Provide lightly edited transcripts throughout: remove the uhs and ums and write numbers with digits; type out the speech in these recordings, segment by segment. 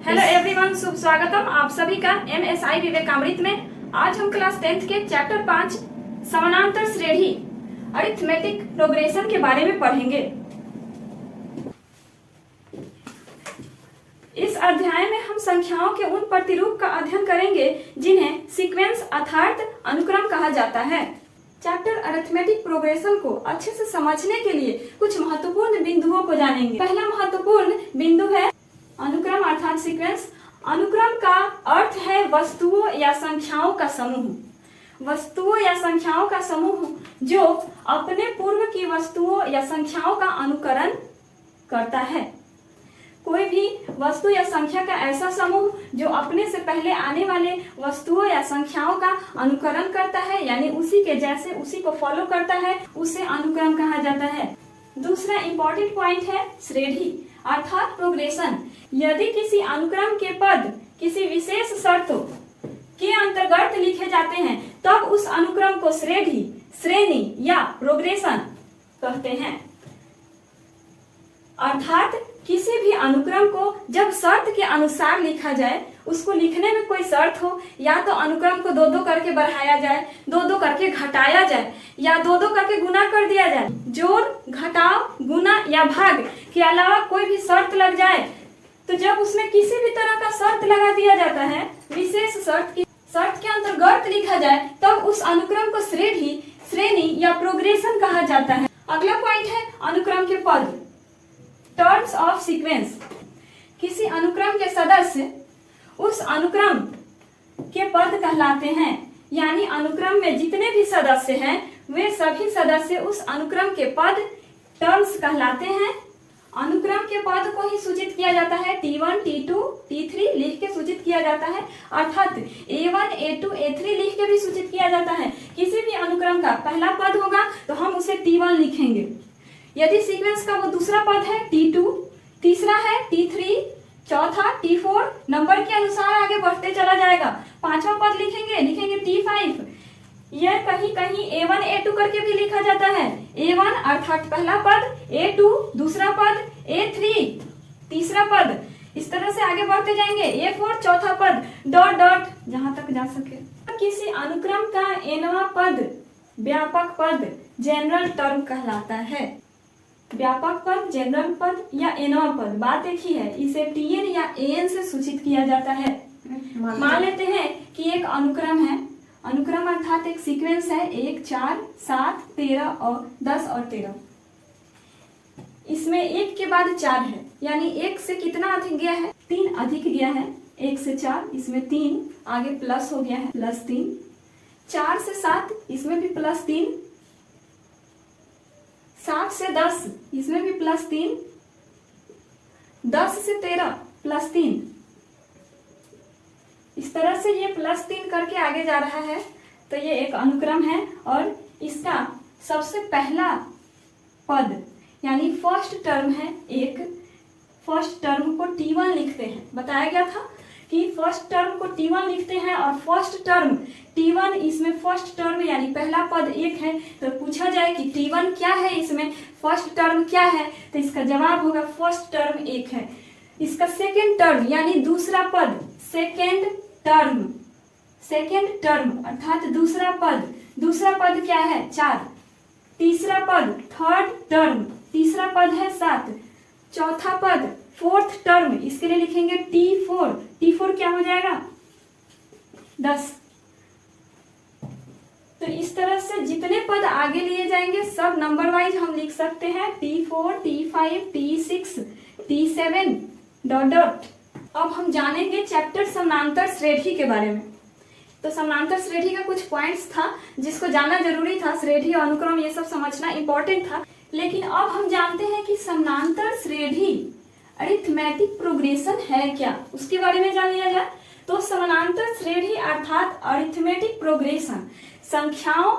Hello everyone, शुभ स्वागतम आप सभी का MSI विवेकामृत में। आज हम क्लास 10th के चैप्टर 5 समानांतर श्रेणी अरिथमेटिक प्रोग्रेशन के बारे में पढ़ेंगे। इस अध्याय में हम संख्याओं के उन प्रतिरूप का अध्ययन करेंगे जिन्हें सीक्वेंस अर्थात अनुक्रम कहा जाता है। चैप्टर अरिथमेटिक प्रोग्रेशन को अच्छे से समझने के लिए कुछ महत्वपूर्ण बिंदुओं को जानेंगे। पहला महत्वपूर्ण बिंदु है अनुक्रम अर्थात सीक्वेंस। अनुक्रम का अर्थ है वस्तुओं या संख्याओं का समूह। वस्तुओं या संख्याओं का समूह जो अपने पूर्व की वस्तुओं या संख्याओं का अनुकरण करता है। कोई भी वस्तु या संख्या का ऐसा समूह जो अपने से पहले आने वाले वस्तुओं या संख्याओं का अनुकरण करता है, यानी उसी के जैसे उसी को फॉलो करता है, उसे अनुक्रम कहा जाता है। दूसरा इंपॉर्टेंट पॉइंट है श्रेणी अर्थात प्रोग्रेशन। यदि किसी अनुक्रम के पद किसी विशेष शर्तों के अंतर्गत लिखे जाते हैं तब उस अनुक्रम को श्रेणी या प्रोग्रेशन कहते हैं। अर्थात किसी भी अनुक्रम को जब शर्त के अनुसार लिखा जाए, उसको लिखने में कोई शर्त हो, या तो अनुक्रम को दो दो करके बढ़ाया जाए, दो दो करके घटाया जाए, या दो दो करके गुना कर दिया जाए। जोड़, घटाव, गुना या भाग के अलावा कोई भी शर्त लग जाए तो जब उसमें किसी भी तरह का शर्त लगा दिया जाता है, विशेष शर्त के अंतर्गत लिखा जाए, तब उस अनुक्रम को श्रेणी या प्रोग्रेशन कहा जाता है। अगला पॉइंट है अनुक्रम के पद, टर्म्स ऑफ सीक्वेंस। किसी अनुक्रम के सदस्य उस अनुक्रम के पद कहलाते हैं, यानी अनुक्रम में जितने भी सदस्य हैं वे सभी सदस्य उस अनुक्रम के पद टर्म्स कहलाते हैं। अनुक्रम के पद को ही सूचित किया जाता है T1, T2, T3 लिख के सूचित किया जाता है, अर्थात A1, A2, A3 लिख के भी सूचित किया जाता है। किसी भी अनुक्रम का पहला पद होगा तो हम उसे T1 लिखेंगे। यदि सीक्वेंस का वो दूसरा पद है T2, तीसरा है T3, चौथा T4, नंबर के अनुसार आगे बढ़ते चला जाएगा। पांचवा पद लिखेंगे T5। यह कहीं कहीं A1, A2 करके भी लिखा जाता है। A1 अर्थात पहला पद, A2 दूसरा पद, A3 तीसरा पद, इस तरह से आगे बढ़ते जाएंगे। A4 चौथा पद, डॉट डॉट जहां तक जा सके। किसी अनुक्रम का nवां पद व्यापक पद जनरल टर्म कहलाता है। व्यापक पद, जनरल पद या nवां पद, बात एक ही है। इसे Tn या An से सूचित किया जाता है। मान लेते हैं कि एक अनुक्रम है। अनुक्रम अर्थात एक सीक्वेंस है 1, 4, 7, 13 और 10 और 13। इसमें 1 के बाद 4 है, यानी 1 से कितना अधिक गया है? 3 अधिक गया है। 1 से 4 इसमें 3 आगे प्लस हो गया है, +3। 4 से 7 इसमें भी +3। 7 से 10 इसमें भी +3। 10 से 13 +3। इस तरह से ये +3 करके आगे जा रहा है। तो ये एक अनुक्रम है और इसका सबसे पहला पद यानी फर्स्ट टर्म है एक। फर्स्ट टर्म को T1 लिखते हैं। बताया गया था कि फर्स्ट टर्म को T1 लिखते हैं और फर्स्ट टर्म T1, इसमें फर्स्ट टर्म यानी पहला पद 1 है। तो पूछा जाए कि T1 क्या है, इसमें फर्स्ट टर्म क्या है, तो इसका जवाब होगा फर्स्ट टर्म 1 है। इसका सेकेंड टर्म यानी दूसरा पद, सेकेंड टर्म अर्थात दूसरा पद क्या है? 4। तीसरा पद थर्ड टर्म, तीसरा पद है 7। चौथा पद फोर्थ टर्म, इसके लिए लिखेंगे T4। T4 क्या हो जाएगा? 10। तो इस तरह से जितने पद आगे लिए जाएंगे सब नंबर वाइज हम लिख सकते हैं। T4, T5, T6, T7 dot dot. अब हम जानेंगे चैप्टर समानांतर श्रेणी के बारे में। तो समानांतर श्रेणी का कुछ पॉइंट्स था जिसको जानना जरूरी था। श्रेणी और अनुक्रम ये सब समझना इंपॉर्टेंट था। लेकिन अब हम जानते हैं कि समानांतर श्रेणी अरिथमेटिक प्रोग्रेशन है क्या, उसके बारे में जान लिया जाए। तो समानांतर श्रेणी अर्थात अरिथमेटिक प्रोग्रेशन संख्याओं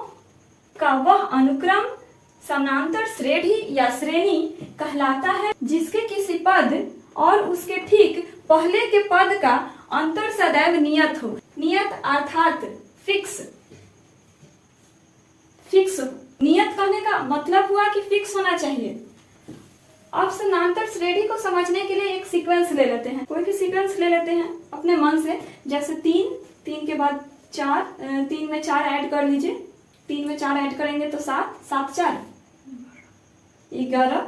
का वह अनुक्रम समानांतर श्रेणी या श्रेणी कहलाता है जिसके किसी पद और उसके ठीक पहले के पद का अंतर सदैव नियत हो। नियत अर्थात फिक्स। नियत करने का मतलब हुआ कि फिक्स होना चाहिए। अब समानांतर श्रेणी को समझने के लिए एक सीक्वेंस ले लेते हैं, कोई भी सीक्वेंस ले लेते हैं अपने मन से। जैसे 3, 3 के बाद 4, 3 में 4 ऐड कर लीजिए, 3 में 4 ऐड करेंगे तो 7, 7 4 11,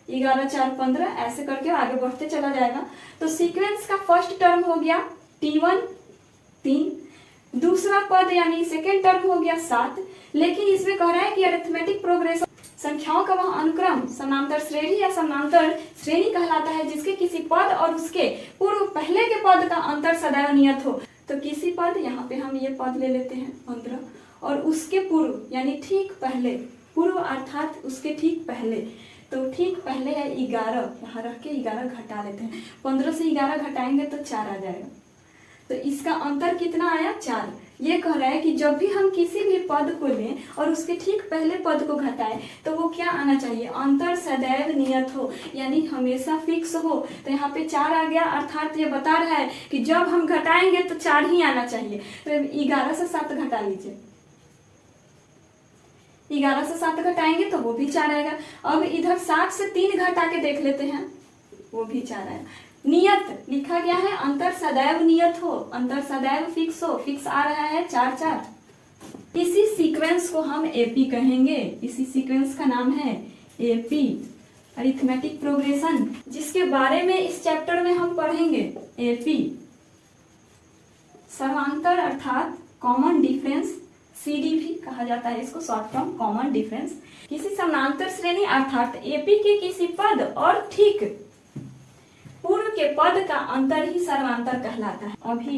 11 4 15, ऐसे करके आगे बढ़ते चला जाएगा। तो सीक्वेंस का फर्स्ट टर्म हो गया T1 3, दूसरा पद यानी सेकेंड टर्म हो गया 7। लेकिन इसमें कह रहा है कि अरिथमेटिक प्रोग्रेशन, संख्याओं का वह अनुक्रम समानांतर श्रेणी या समानांतर श्रेणी कहलाता है जिसके किसी पद और उसके पूर्व पहले के पद का अंतर सदैव नियत हो। तो किसी पद, यहाँ पे हम ये पद ले लेते हैं 15, और उसके पूर्व यानी ठीक पहले, पूर्व अर्थात उसके ठीक पहले, तो ठीक पहले है 11, यहाँ रख के 11 घटा लेते हैं, 15 से 11 घटाएंगे तो 4 आ जाएगा। तो इसका अंतर कितना आया? 4। ये कह रहा है कि जब भी हम किसी भी पद को लें और उसके ठीक पहले पद को घटाएं तो वो क्या आना चाहिए? अंतर सदैव नियत हो, यानी हमेशा फिक्स हो। तो यहाँ पे 4 आ गया, अर्थात ये बता रहा है कि जब हम घटाएंगे तो 4 ही आना चाहिए। तो 11 से 7 घटा लीजिए, 11 से 7 घटाएंगे तो वो भी 4 आएगा। अब इधर 7 से 3 घटा के देख लेते हैं, वो भी 4 आएगा। नियत लिखा गया है, अंतर सदैव नियत हो, अंतर सदैव फिक्स हो, फिक्स आ रहा है 4 4। इसी सीक्वेंस को हम एपी कहेंगे, इसी सीक्वेंस का नाम है एपी, अरिथमेटिक प्रोग्रेशन, जिसके बारे में इस चैप्टर में हम पढ़ेंगे। एपी समांतर अर्थात कॉमन डिफरेंस, सीडी भी कहा जाता है इसको, शॉर्ट फॉर्म कॉमन डिफरेंस। किसी समानांतर श्रेणी अर्थात एपी के किसी पद और ठीक पूर्व के पद का अंतर ही सर्वांतर कहलाता है। अभी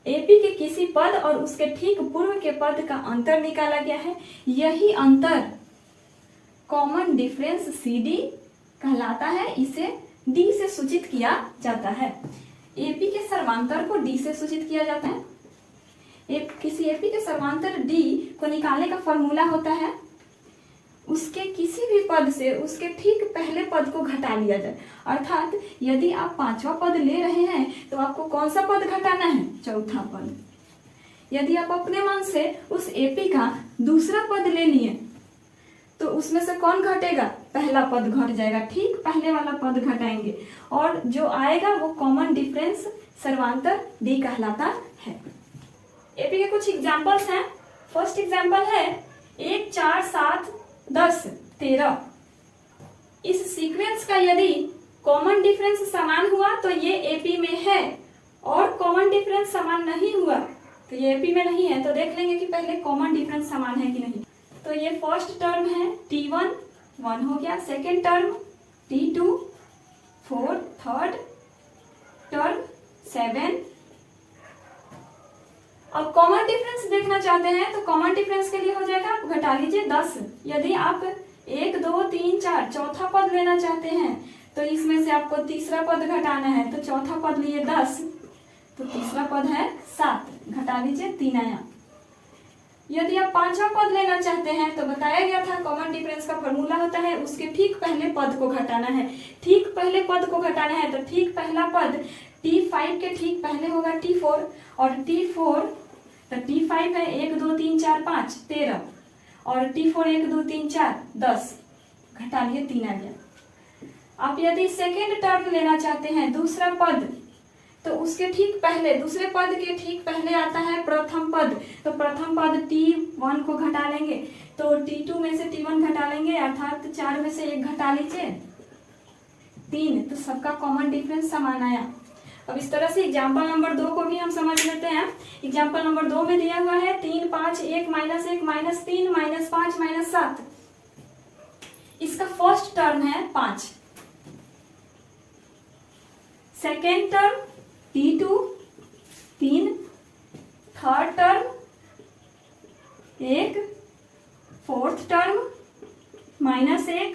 एपी के किसी पद और उसके ठीक पूर्व के पद का अंतर निकाला गया है, यही अंतर कॉमन डिफरेंस सीडी कहलाता है। इसे डी से सूचित किया जाता है। एपी के सर्वांतर को डी से सूचित किया जाता है। किसी एपी के सर्वांतर डी को निकालने का फॉर्मूला होता है उसके किसी भी पद से उसके ठीक पहले पद को घटा लिया जाए। अर्थात यदि आप 5वां पद ले रहे हैं तो आपको कौन सा पद घटाना है? चौथा पद। यदि आप अपने मन से उस एपी का दूसरा पद ले लिए तो उसमें से कौन घटेगा? पहला पद घट जाएगा, ठीक पहले वाला पद घटाएंगे और जो आएगा वो कॉमन डिफरेंस सर्वांतर डी कहलाता है। एपी के कुछ एग्जाम्पल्स हैं। फर्स्ट एग्जाम्पल है 1 4 7 10 13। इस सीक्वेंस का यदि कॉमन डिफरेंस समान हुआ तो ये एपी में है, और कॉमन डिफरेंस समान नहीं हुआ तो ये एपी में नहीं है। तो देख लेंगे कि पहले कॉमन डिफरेंस समान है कि नहीं। तो ये फर्स्ट टर्म है T1 1 हो गया, second term T2 4, third term 7। अब कॉमन डिफरेंस देखना चाहते हैं तो कॉमन डिफरेंस के लिए हो जाएगा, आप घटा लीजिए 10। यदि आप 1 2 3 4 चौथा पद लेना चाहते हैं तो इसमें से आपको तीसरा पद घटाना है, तो चौथा पद लिए 10 तो तीसरा पद है 7, घटा लीजिए 3 आया। यदि आप 5वां पद लेना चाहते हैं तो बताया गया था कॉमन डिफरेंस का फॉर्मूला होता है उसके ठीक पहले पद को घटाना है। ठीक पहले पद को घटाना है तो ठीक पहला पद T5 के ठीक पहले होगा T4, और T4 तो T5 है 1 2 3 4 5 13, और T4 1 2 3 4 10, घटा लिए 3 आ गया। आप यदि सेकेंड टर्म लेना चाहते हैं दूसरा पद तो उसके ठीक पहले, दूसरे पद के ठीक पहले आता है प्रथम पद, तो प्रथम पद T1 को घटा लेंगे तो T2 में से T1 घटा लेंगे, अर्थात 4 में से 1 घटा लीजिए 3, तो सबका कॉमन डिफरेंस समान आया। अब इस तरह से एग्जाम्पल नंबर 2 को भी हम समझ लेते हैं। एग्जाम्पल नंबर 2 में दिया हुआ है 3 5 1 -1 -3 -5 -7। इसका फर्स्ट टर्म है 5, second term T2 3, third term 1, fourth term -1।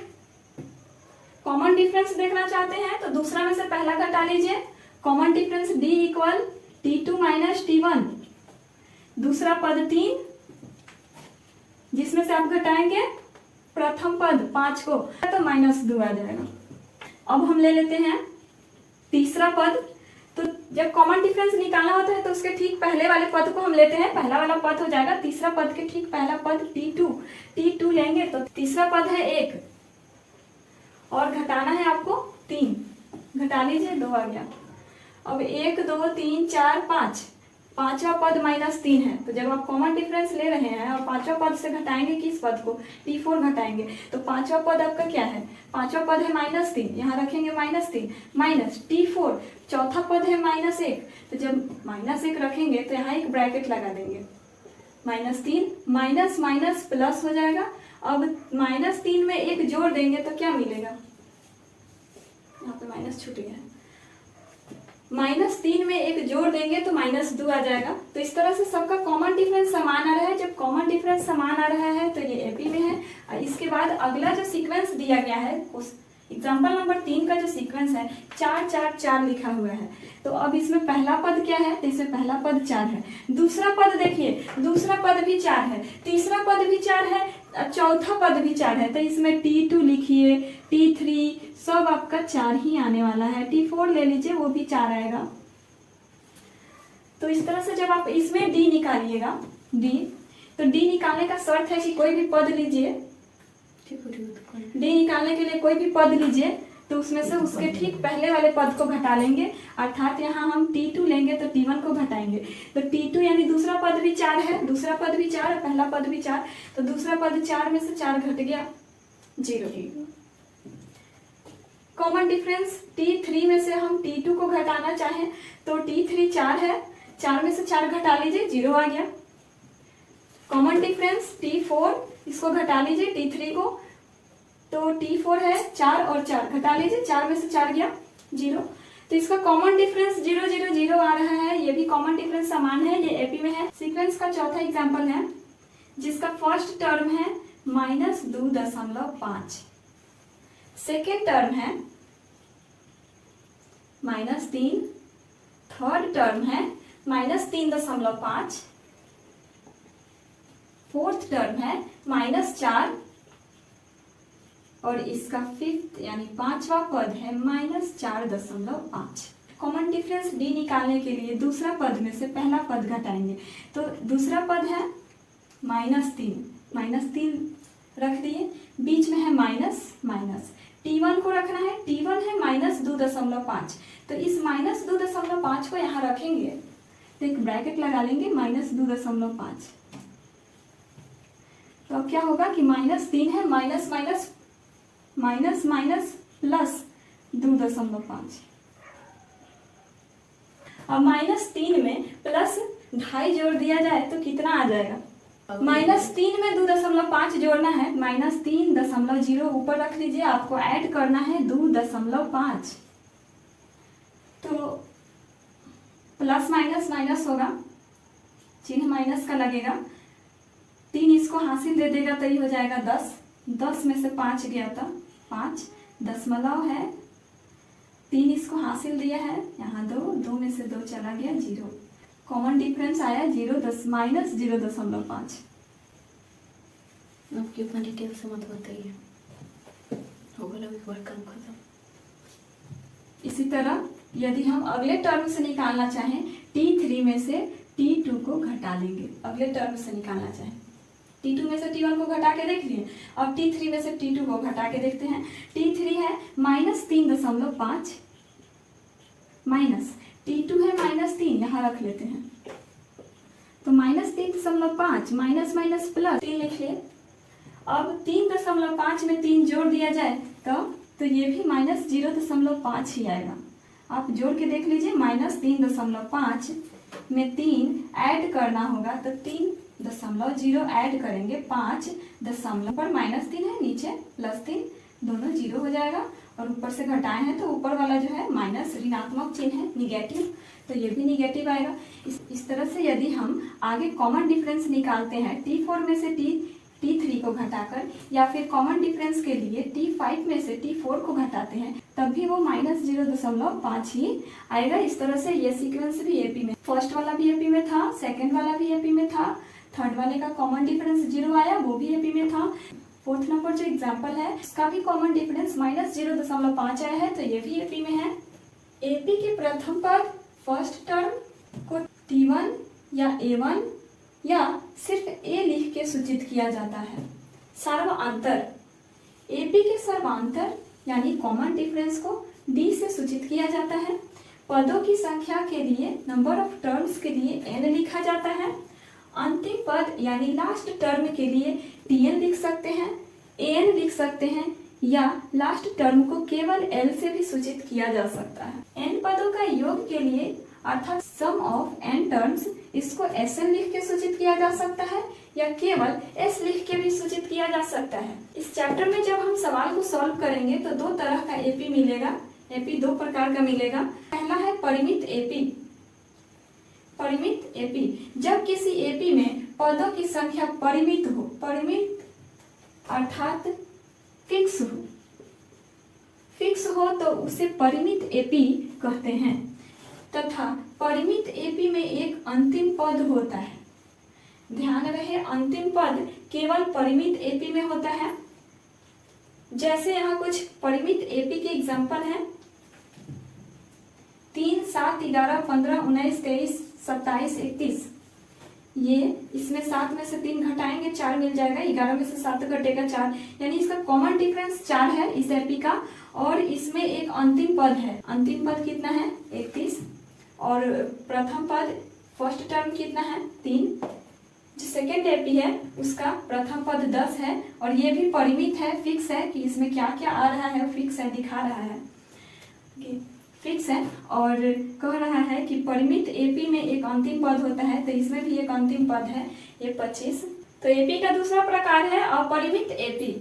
Common difference देखना चाहते हैं तो दूसरा में से पहला घटा लीजिए, common difference D equal T2 - T1। दूसरा पद 3 जिसमें से आप घटाएंगे प्रथम पद 5 को तो -2 आ जाएगा। अब हम ले लेते हैं तीसरा पद। तो जब कॉमन डिफरेंस निकालना होता है तो उसके ठीक पहले वाले पद को हम लेते हैं, पहला वाला पद हो जाएगा तीसरा पद के ठीक पहला पद T2 लेंगे तो तीसरा पद है 1, और घटाना है आपको 3, घटा लीजिए 2 आ गया। अब 1 2 3 4 5, पांचवा पद -3 है, तो जब आप कॉमन डिफरेंस ले रहे हैं और पांचवा पद से घटाएंगे किस पद को, T4 घटाएंगे, तो पांचवा पद आपका क्या है, पांचवा पद है -3, यहाँ रखेंगे -3 माइनस T4, चौथा पद है -1, तो जब -1 रखेंगे तो यहाँ एक ब्रैकेट लगा देंगे, -3 माइनस माइनस प्लस हो जाएगा। अब -3 में 1 जोड़ देंगे तो क्या मिलेगा, यहाँ पे माइनस छूट गया है, -3 में 1 जोड़ देंगे तो -2 आ जाएगा। तो इस तरह से सबका कॉमन डिफरेंस समान आ रहा है। जब कॉमन डिफरेंस समान आ रहा है तो ये एपी में है। और इसके बाद अगला जो सीक्वेंस दिया गया है उस एग्जाम्पल नंबर 3 का जो सीक्वेंस है 4 4 4 लिखा हुआ है। तो अब इसमें पहला पद क्या है, तो इसमें पहला पद 4 है, दूसरा पद देखिए, दूसरा पद भी 4 है, तीसरा पद भी 4 है, चौथा पद भी 4 है, तो इसमें T2 लिखिए, T3 सब आपका 4 ही आने वाला है। T4 ले लीजिए, वो भी 4 आएगा। तो इस तरह से जब आप इसमें D निकालिएगा, D, तो D निकालने का शर्त है कि कोई भी पद लीजिए, D निकालने के लिए कोई भी पद लीजिए तो उसमें से उसके ठीक पहले वाले पद को घटा लेंगे, अर्थात यहाँ हम T2 लेंगे तो T1 को घटाएंगे, तो T2 यानी दूसरा पद भी 4 है, दूसरा पद भी 4 है, पहला पद भी 4, तो दूसरा पद 4 में से 4 घट गया 0। कॉमन डिफरेंस T3 में से हम T2 को घटाना चाहें तो T3 4 है, 4 में से 4 घटा लीजिए 0 आ गया। कॉमन डिफरेंस T4, इसको घटा लीजिए T3 को, तो T4 है 4 और 4 घटा लीजिए, 4 में से 4 गया 0। तो इसका कॉमन डिफरेंस 0 0 0 आ रहा है, ये भी कॉमन डिफरेंस समान है, ये एपी में है। सीक्वेंस का चौथा एग्जांपल है जिसका फर्स्ट टर्म है -2.5, सेकेंड टर्म है -3, थर्ड टर्म है -3.5, फोर्थ टर्म है -4 और इसका फिफ्थ यानी पांचवा पद है -4.5। कॉमन डिफरेंस D निकालने के लिए दूसरा पद में से पहला पद घटाएंगे, तो दूसरा पद है -3 रख दिए, बीच में है माइनस माइनस, T1 को रखना है, T1 है -2.5, तो इस -2.5 को यहाँ रखेंगे तो एक ब्रैकेट लगा लेंगे -2.5, तो अब क्या होगा कि -3 है, minus minus minus minus plus 2.5, अब -3 में प्लस 2.5 जोड़ दिया जाए तो कितना आ जाएगा, -3 में 2.5 जोड़ना है, -3.0 ऊपर रख लीजिए, आपको ऐड करना है 2.5, तो प्लस माइनस माइनस होगा, चिन्ह माइनस का लगेगा, 3 इसको हासिल दे देगा तो ये हो जाएगा 10, 10 में से 5 गया था 5, दशमलव है, 3 इसको हासिल दिया है, यहाँ 2 में से 2 चला गया 0, कॉमन डिफरेंस आया -0.5। आपकी उतना डिटेल से मत बताइए, होगा एक बार काम खत्म। इसी तरह यदि हम अगले टर्म से निकालना चाहें, T3 में से T2 को घटा लेंगे, अगले टर्म से निकालना चाहें, T2 में से T1 को घटा के देख लिए, अब T3 में से T2 को घटा के देखते हैं। T3 है -3.5 माइनस T2 है -3, यहाँ रख लेते हैं, तो -3.5 माइनस माइनस प्लस 3 लिख लिए। अब 3.5 में 3 जोड़ दिया जाए तो ये भी -0.5 ही आएगा। आप जोड़ के देख लीजिए, -3.5 में 3 ऐड करना होगा तो 3.0 ऐड करेंगे, 5 दशमलव पर -3 है, नीचे +3, दोनों 0 हो जाएगा, और ऊपर से घटाए हैं तो ऊपर वाला जो है माइनस ऋणात्मक चिन्ह है, निगेटिव, तो ये भी निगेटिव आएगा। इस तरह से यदि हम आगे कॉमन डिफरेंस निकालते हैं T4 में से T3 को घटाकर, या फिर कॉमन डिफरेंस के लिए T5 में से T4 को घटाते हैं, तब भी वो -0.5 ही आएगा। इस तरह से ये सीक्वेंस भी एपी में, फर्स्ट वाला भी एपी में था, सेकेंड वाला भी एपी में था, थर्ड वाले का कॉमन डिफरेंस 0 आया, वो भी एपी में था। फोर्थ नंबर जो एग्जाम्पल है इसका भी कॉमन डिफरेंस -0.5 आया है, तो ये भी एपी में है। एपी के प्रथम पद फर्स्ट टर्म को T1 या A1 या सिर्फ A लिख के सूचित किया जाता है। सर्वांतर, एपी के सर्वांतर यानी कॉमन डिफरेंस को डी से सूचित किया जाता है। पदों की संख्या के लिए, नंबर ऑफ टर्म्स के लिए n लिखा जाता है। अंतिम पद यानी लास्ट टर्म के लिए tn लिख सकते हैं, an लिख सकते हैं, या लास्ट टर्म को केवल l से भी सूचित किया जा सकता है। n पदों का योग के लिए अर्थात सम ऑफ n टर्म्स, इसको sn लिख के सूचित किया जा सकता है या केवल s लिख के भी सूचित किया जा सकता है। इस चैप्टर में जब हम सवाल को सॉल्व करेंगे तो दो तरह का एपी मिलेगा। एपी दो प्रकार का मिलेगा। पहला है परिमित एपी। परिमित एपी, जब किसी एपी में पदों की संख्या परिमित हो, परिमित अर्थात फिक्स हो, फिक्स हो तो उसे परिमित एपी कहते हैं। तथा परिमित एपी में एक अंतिम पद होता है। ध्यान रहे, अंतिम पद केवल परिमित एपी में होता है। जैसे यहाँ कुछ परिमित एपी के एग्जाम्पल हैं। 3, 7, 11, 15, 19, 23, 27, 31। ये इसमें 7 में से 3 घटाएंगे 4 मिल जाएगा, 11 में से 7 घटेगा 4, यानी इसका कॉमन डिफरेंस 4 है इस एपी का। और इसमें एक अंतिम पद है। अंतिम पद कितना है? 31। और प्रथम पद फर्स्ट टर्म कितना है? 3। जो सेकेंड एपी है उसका प्रथम पद 10 है। और ये भी परिमित है, फिक्स है कि इसमें क्या क्या आ रहा है, फिक्स है, दिखा रहा है, फिक्स है। और कह रहा है कि परिमित एपी में एक अंतिम पद होता है, तो इसमें भी एक अंतिम पद है, ये 25। तो एपी का दूसरा प्रकार है अपरिमित एपी।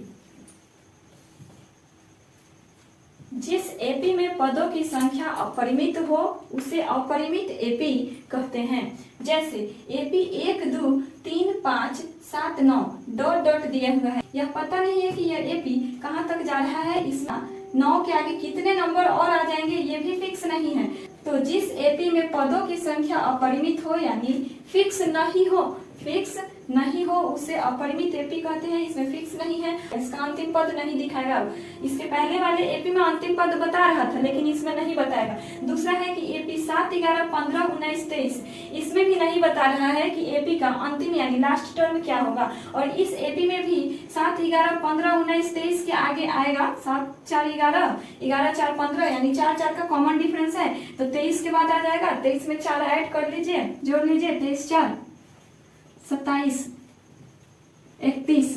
जिस एपी में पदों की संख्या अपरिमित हो उसे अपरिमित एपी कहते हैं। जैसे एपी 1, 2, 3, 5, 7, 9 डॉट डॉट दिया हुआ है। यह पता नहीं है कि यह एपी कहाँ तक जा रहा है, इसमें 9 के आगे कितने नंबर और आ जाएंगे ये भी फिक्स नहीं है। तो जिस एपी में पदों की संख्या अपरिमित हो यानी फिक्स नहीं हो, फिक्स नहीं हो उसे अपरिमित एपी कहते हैं। इसमें फिक्स नहीं है, इसका अंतिम पद नहीं दिखाएगा। इसके पहले वाले एपी में अंतिम पद बता रहा था लेकिन इसमें नहीं बताएगा। दूसरा है कि एपी 7, 11, 15, 19, 23, इसमें भी नहीं बता रहा है कि एपी का अंतिम यानी लास्ट टर्म क्या होगा। और इस एपी में भी 7, 11, 15, 19, 23 के आगे आएगा 7, 4, 11, 11, 4, 15 यानी 4, 4 का कॉमन डिफरेंस है, तो 23 के बाद आ जाएगा। 23 में 4 ऐड कर लीजिए, जोड़ लीजिए, 23, 4, 27, 31,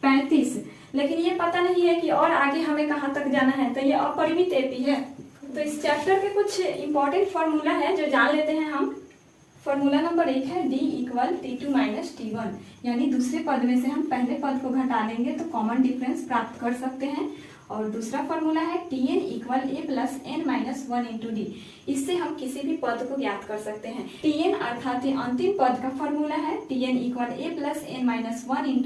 35। लेकिन ये पता नहीं है कि और आगे हमें कहाँ तक जाना है, तो ये अपरिमित एपी है। तो इस चैप्टर के कुछ इंपॉर्टेंट फार्मूला है जो जान लेते हैं हम। फार्मूला नंबर 1 है D = T2 - T1, यानी दूसरे पद में से हम पहले पद को घटा लेंगे तो कॉमन डिफरेंस प्राप्त कर सकते हैं। और दूसरा फार्मूला है Tn = A + n - 1 × D, इससे हम किसी भी पद को ज्ञात कर सकते हैं। Tn अर्थात अंतिम पद का फार्मूला है Tn = A + n - 1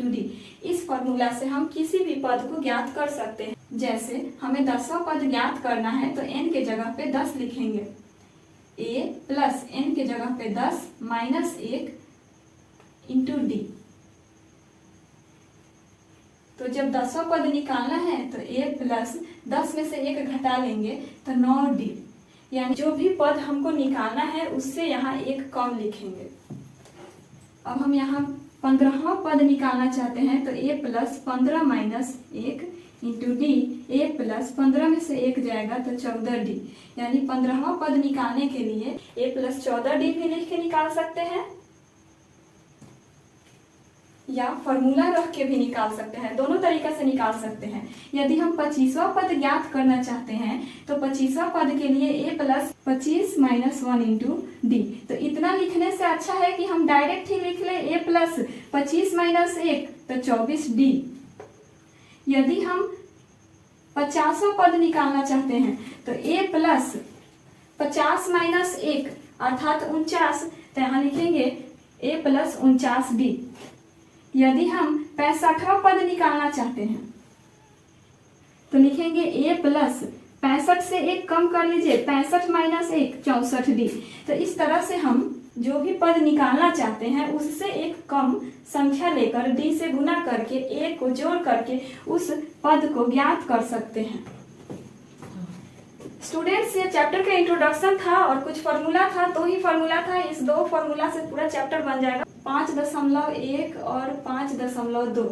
× D। इस फार्मूला से हम किसी भी पद को ज्ञात कर सकते हैं। जैसे हमें 10वां पद ज्ञात करना है तो n के जगह पे 10 लिखेंगे, A + n के जगह पे 10 - 1 × D। तो जब 10वां पद निकालना है तो A + 10 में से 1 घटा लेंगे तो 9D, यानी जो भी पद हमको निकालना है उससे यहाँ 1 कम लिखेंगे। अब हम यहाँ 15वां पद निकालना चाहते हैं तो A + 15 - 1 × D। A + 15 में से 1 जाएगा तो 14D, यानी 15वां पद निकालने के लिए A + 14D भी लिख के निकाल सकते हैं या फॉर्मूला रख के भी निकाल सकते हैं। दोनों तरीका से निकाल सकते हैं। यदि हम 25वां पद ज्ञात करना चाहते हैं तो 25वां पद के लिए A + 25 - 1 × D। तो इतना लिखने से अच्छा है कि हम डायरेक्ट ही लिख ले A + 25 - 1 तो 24D। यदि हम 50वां पद निकालना चाहते हैं तो A + 50 - 1 अर्थात 49, तो यहाँ लिखेंगे A + 49D। यदि हम 65वां पद निकालना चाहते हैं तो लिखेंगे A + 65 से 1 कम कर लीजिए, 65 - 1 64D। तो इस तरह से हम जो भी पद निकालना चाहते हैं उससे एक कम संख्या लेकर D से गुना करके A को जोड़ करके उस पद को ज्ञात कर सकते हैं। स्टूडेंट्स, ये चैप्टर का इंट्रोडक्शन था और कुछ फार्मूला था, 2 ही फार्मूला था। इस 2 फार्मूला से पूरा चैप्टर बन जाएगा। 5.1 और 5.2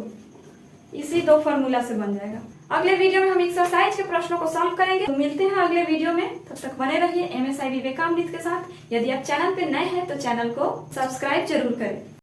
इसी 2 फार्मूला से बन जाएगा। अगले वीडियो में हम एक्सरसाइज के प्रश्नों को सॉल्व करेंगे। तो मिलते हैं अगले वीडियो में, तब तक बने रहिए MSI विवेकामृत के साथ। यदि आप चैनल पे नए हैं तो चैनल को सब्सक्राइब जरूर करें।